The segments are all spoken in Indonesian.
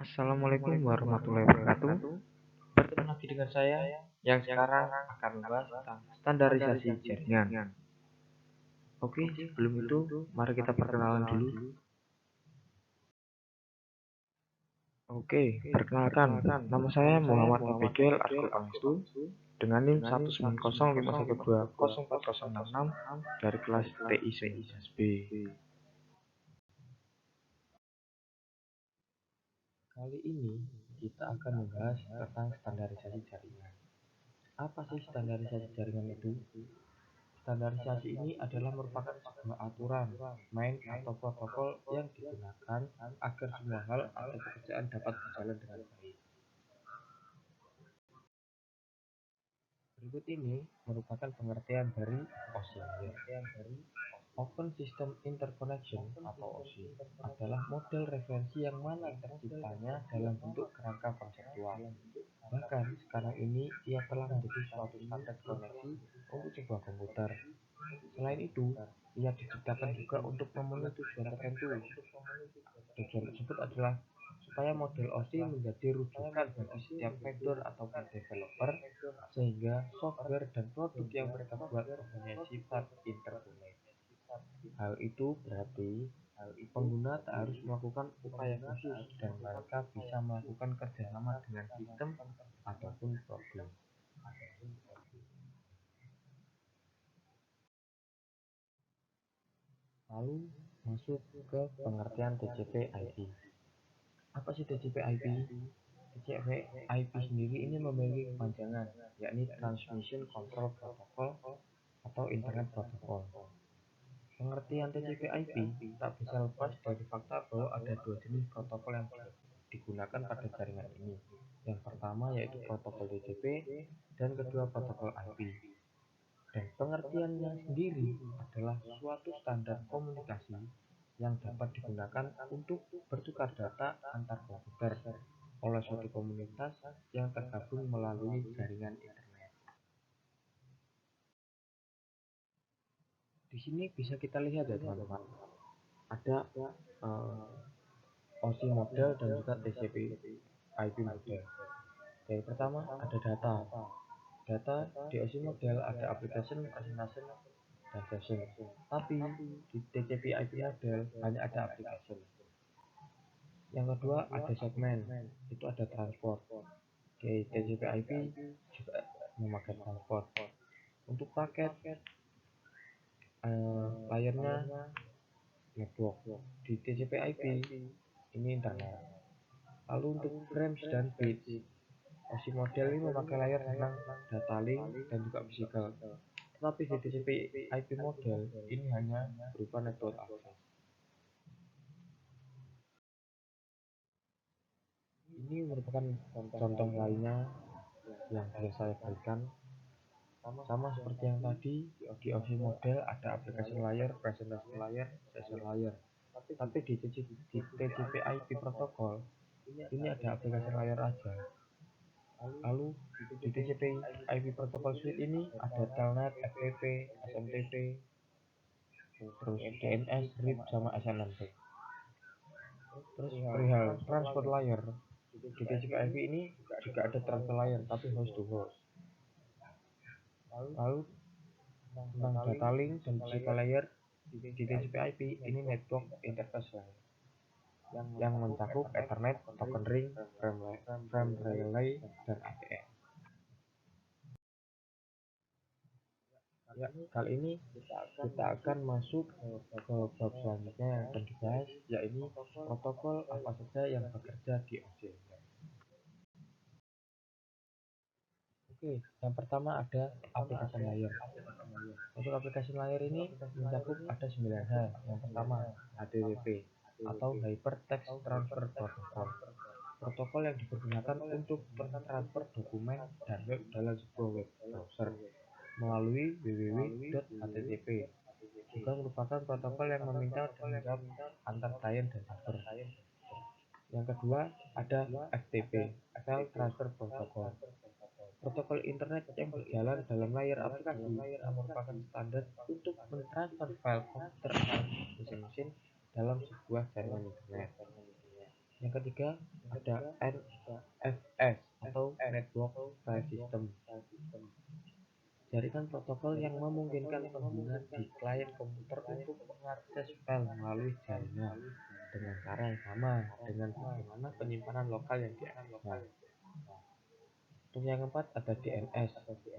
Assalamualaikum warahmatullahi wabarakatuh. Bertemu lagi dengan saya yang sekarang akan membahas tentang standarisasi jaringan. Oke, sebelum itu mari kita perkenalan dulu. Oke, perkenalkan, nama saya Muhammad Abigail Arkul Pangestu dengan NIM 1905120404066 dari kelas TI 19B. Kali ini kita akan membahas tentang standarisasi jaringan. Apa sih standarisasi jaringan itu? Standarisasi ini adalah merupakan sebuah aturan, main atau protokol yang digunakan agar semua hal atau pekerjaan dapat berjalan dengan baik. Berikut ini merupakan pengertian dari OSI. Open System Interconnection atau OSI adalah model referensi yang mana terciptanya dalam bentuk kerangka konseptual. Bahkan sekarang ini ia telah menjadi suatu standar koneksi untuk sebuah komputer. Selain itu, ia diciptakan juga untuk memenuhi tujuan tertentu. Tujuan tersebut adalah supaya model OSI menjadi rujukan bagi setiap vendor ataupun developer, sehingga software dan produk yang mereka buat mempunyai sifat interconnect. Hal itu berarti pengguna tak harus melakukan upaya khusus dan mereka bisa melakukan kerjasama dengan sistem ataupun produk. Lalu masuk ke pengertian TCP/IP. Apa sih TCP/IP? TCP/IP sendiri ini memiliki kepanjangan, yakni Transmission Control Protocol atau Internet Protocol. Pengertian TCP/IP tak bisa lepas dari fakta bahwa ada dua jenis protokol yang digunakan pada jaringan ini. Yang pertama yaitu protokol TCP dan kedua protokol IP. Dan pengertiannya sendiri adalah suatu standar komunikasi yang dapat digunakan untuk bertukar data antar komputer oleh suatu komunitas yang tergabung melalui jaringan internet. Di sini bisa kita lihat ya teman-teman, ada OSI model dan juga TCP/IP model. Yang pertama ada data. Data di OSI model ada application, presentation, dan session. Tapi di TCP/IP model hanya ada application. Yang kedua ada segmen, itu ada transport. Di TCP/IP juga memakai transport. Untuk paket layarnya network. Di TCP/IP ini internet. Lalu untuk frames dan bits, OSI model ini memakai layar tentang data link dan juga physical. Tetapi di TCP/IP model ini hanya berupa network access. Ini merupakan contoh lainnya yang bisa saya berikan. Sama seperti yang tadi, di OSI model ada application layer, presentation layer, session layer. Tapi di TCP/IP protokol ini ada application layer aja. Lalu di TCP/IP protokol suite ini ada telnet, FTP, SMTP, terus DNS, RIP, sama SNMP. Terus perihal transport layer, di TCP/IP ini juga ada transport layer tapi host to host. Lalu tentang data link dan physical layer, di TCP/IP ini network interface layer yang mencakup Ethernet, token ring, frame relay, dan ADN. Ya, kali ini kita akan masuk ke bab selanjutnya yang akan dibahas, yaitu protokol apa saja yang bekerja di OSI. Oke, yang pertama ada application layer. Untuk application layer ini mencakup ada 9 hal. Yang pertama HTTP atau Hypertext Transfer Protocol. Protokol yang dipergunakan untuk mentransfer dokumen dan web dalam sebuah web browser melalui www.http. Juga merupakan protokol yang meminta dan menjawab antar klien dan server. Yang kedua ada FTP, File Transfer Protocol. Protokol internet yang berjalan dalam layar aplikasi yang merupakan standar untuk mentransfer file komputer atau mesin-mesin dalam sebuah jaringan internet. Yang ketiga ada NFS atau Network File System. Jaringan protokol yang memungkinkan pengguna di klien komputer untuk mengakses file melalui jaringan dengan cara yang sama dengan bagaimana penyimpanan lokal yang diaksesnya. Untuk yang keempat ada DNS,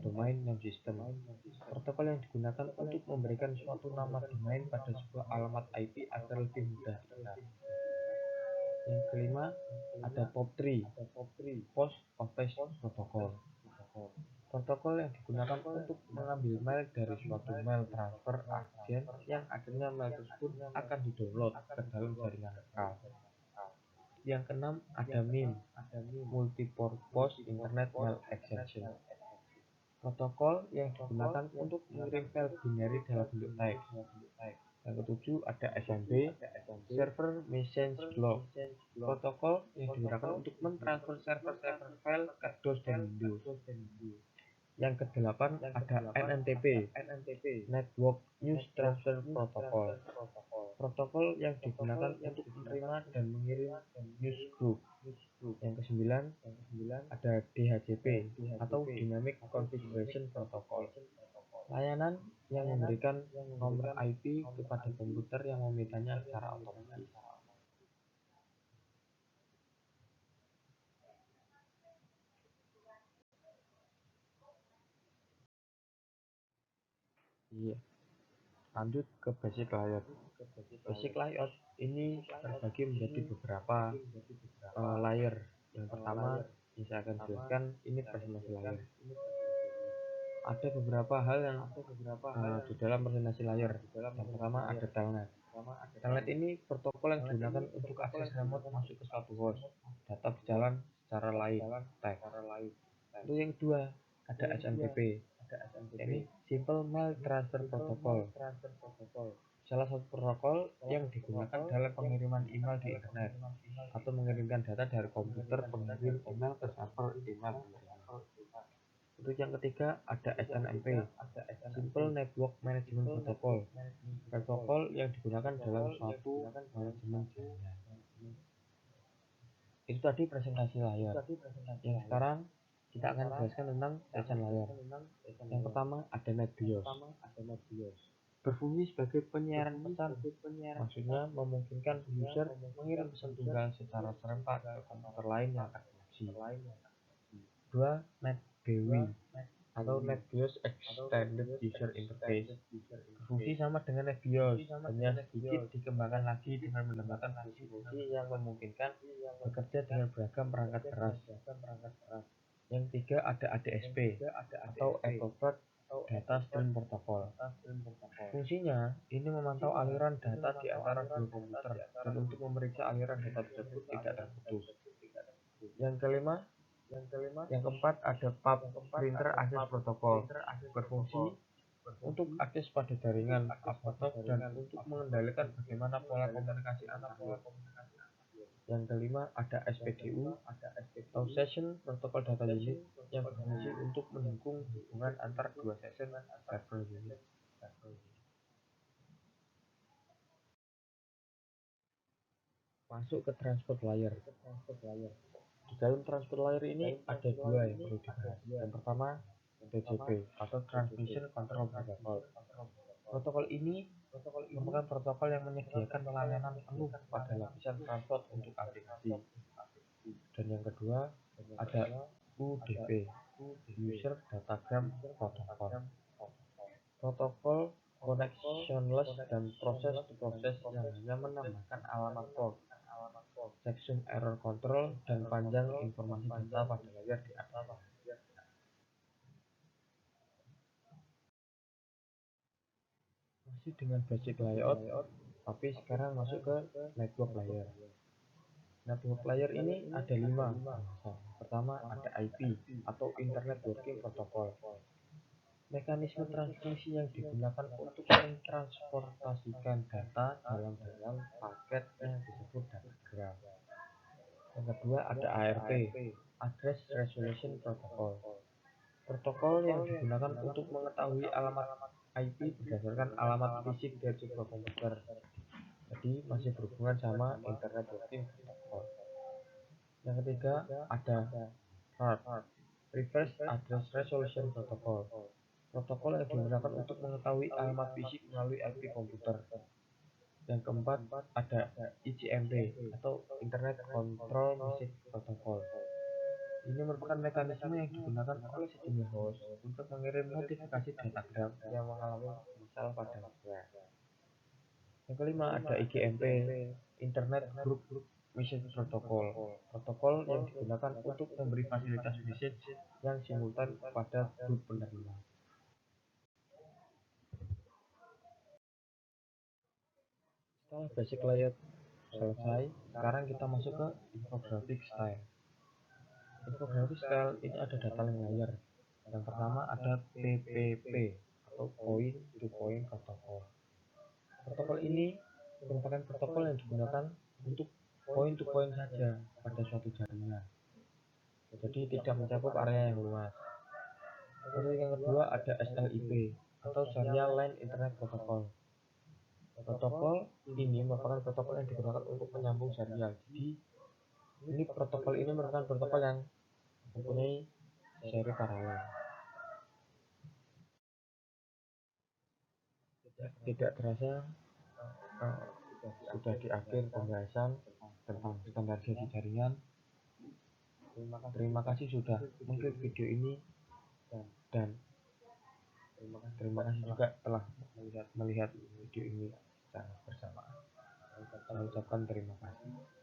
Domain Name System. Protokol yang digunakan untuk memberikan suatu nama domain pada sebuah alamat IP agar lebih mudah dikenal. Yang kelima ada POP3, Post Office Protocol. Protokol yang digunakan untuk mengambil mail dari suatu mail transfer agent yang akhirnya mail tersebut akan didownload ke dalam jaringan lokal. Yang keenam ada MIM, Multipurpose Internet Mail Extension. Protokol yang digunakan untuk mengirim file binary dalam bentuk teks. Yang ketujuh ada SMB, Server Message Block. Protokol yang digunakan untuk mentransfer server file ke DOS dan Windows. Yang kedelapan ada NNTP, Network News Transfer Protocol. Protokol yang digunakan untuk menerima dan mengirim newsgroup. Yang kesembilan ada DHCP atau Dynamic Configuration Protocol. Layanan yang memberikan nomor IP kepada komputer yang memintanya secara otomatis. Iya. Lanjut ke basic layout. Basic layout ini terbagi menjadi beberapa layer. Yang pertama yang saya akan jelaskan ini presentasi layer. Ada beberapa hal yang di dalam presentasi layer. Yang pertama ada telnet. Telnet ini protokol yang digunakan untuk akses remote masuk ke suatu host. Data berjalan secara live tag. Untuk yang kedua ada SMTP. Ini Simple Mail Transfer Protocol. Salah satu protokol yang digunakan dalam pengiriman email di internet atau mengirimkan data dari komputer pengirim email ke server email penerima. Untuk yang ketiga ada SNMP, Simple Network Management Protocol. Protokol yang digunakan dalam suatu manajemen jaringan. Itu tadi presentasi layar. Yang sekarang kita akan jelaskan tentang session layar. Yang pertama ada NetBIOS. Berfungsi sebagai penyiaran pesan, maksudnya memungkinkan user mengirim pesan tunggal secara serempak ke komputer lain yang terkoneksi. Dua, NetBEUI atau NetBIOS Extended User Interface. Berfungsi sama dengan NetBIOS, hanya sedikit dikembangkan lagi dengan menambahkan fungsi-fungsi yang memungkinkan bekerja dengan beragam perangkat keras. Yang tiga ada ADSP atau Advanced Data Stream Protocol. Fungsinya ini memantau aliran data di antara dua komputer dan untuk memeriksa aliran data tersebut tidak terputus. Yang kelima, yang keempat ada PAP Printer Access Protocol. Berfungsi untuk akses pada jaringan apapun dan untuk mengendalikan bagaimana pola komunikasi antar dua. Yang kelima ada SPDU atau Session Protocol Data Unit yang berfungsi untuk mendukung hubungan antar dua session server unit. Masuk ke transport layer. Di dalam transport layer ini ada dua yang perlu dibahas. Yang pertama TCP atau Transmission Control Protocol. Protokol ini merupakan protokol yang menyediakan layanan penuh pada lapisan transport untuk aplikasi. Dan yang kedua ada UDP, User Datagram Protocol. Protokol connectionless dan proses-proses yang hanya menambahkan alamat port, checksum error control, dan panjang informasi data pada layar di atas. Masih dengan basic layout, tapi sekarang masuk ke network layer. Network layer ini ada 5 bahasan. Pertama ada IP atau Internet Working Protocol. Mekanisme transmisi yang digunakan untuk mentransportasikan data dalam paket yang disebut datagram. Yang kedua ada ARP, Address Resolution Protocol. Protokol yang digunakan untuk mengetahui alamat IP berdasarkan alamat fisik dari sebuah komputer. Jadi masih berhubungan sama Internet Working Protocol. Yang ketiga ada RAR, Reverse Address Resolution Protocol, protokol yang digunakan untuk mengetahui alamat fisik melalui IP komputer. Yang keempat ada ICMP atau Internet Control Message Protocol. Ini merupakan mekanisme yang digunakan oleh sejumlah host untuk mengirim notifikasi datagram yang mengalami masalah pada web. Yang kelima ada IGMP, Internet Group Message Protocol, protokol yang digunakan untuk memberi fasilitas message yang simultan pada grup penerima. Setelah basic layer selesai, sekarang kita masuk ke infographic style. Infographic style ini ada data link layer. Yang pertama ada PPP atau Point to Point Protocol. Protokol ini merupakan protokol yang digunakan untuk point to point saja pada suatu jaringan. Jadi tidak mencakup area yang luas. Lalu yang kedua ada SLIP atau Serial Line Internet Protocol. Protokol ini merupakan protokol yang digunakan untuk menyambung serial. Jadi protokol ini merupakan protokol yang mempunyai seri paralel. Tidak terasa sudah di akhir pembahasan tentang standarisasi jaringan. Terima kasih sudah mengklik video ini dan terima kasih juga telah melihat video ini secara bersamaan. Saya ucapkan terima kasih.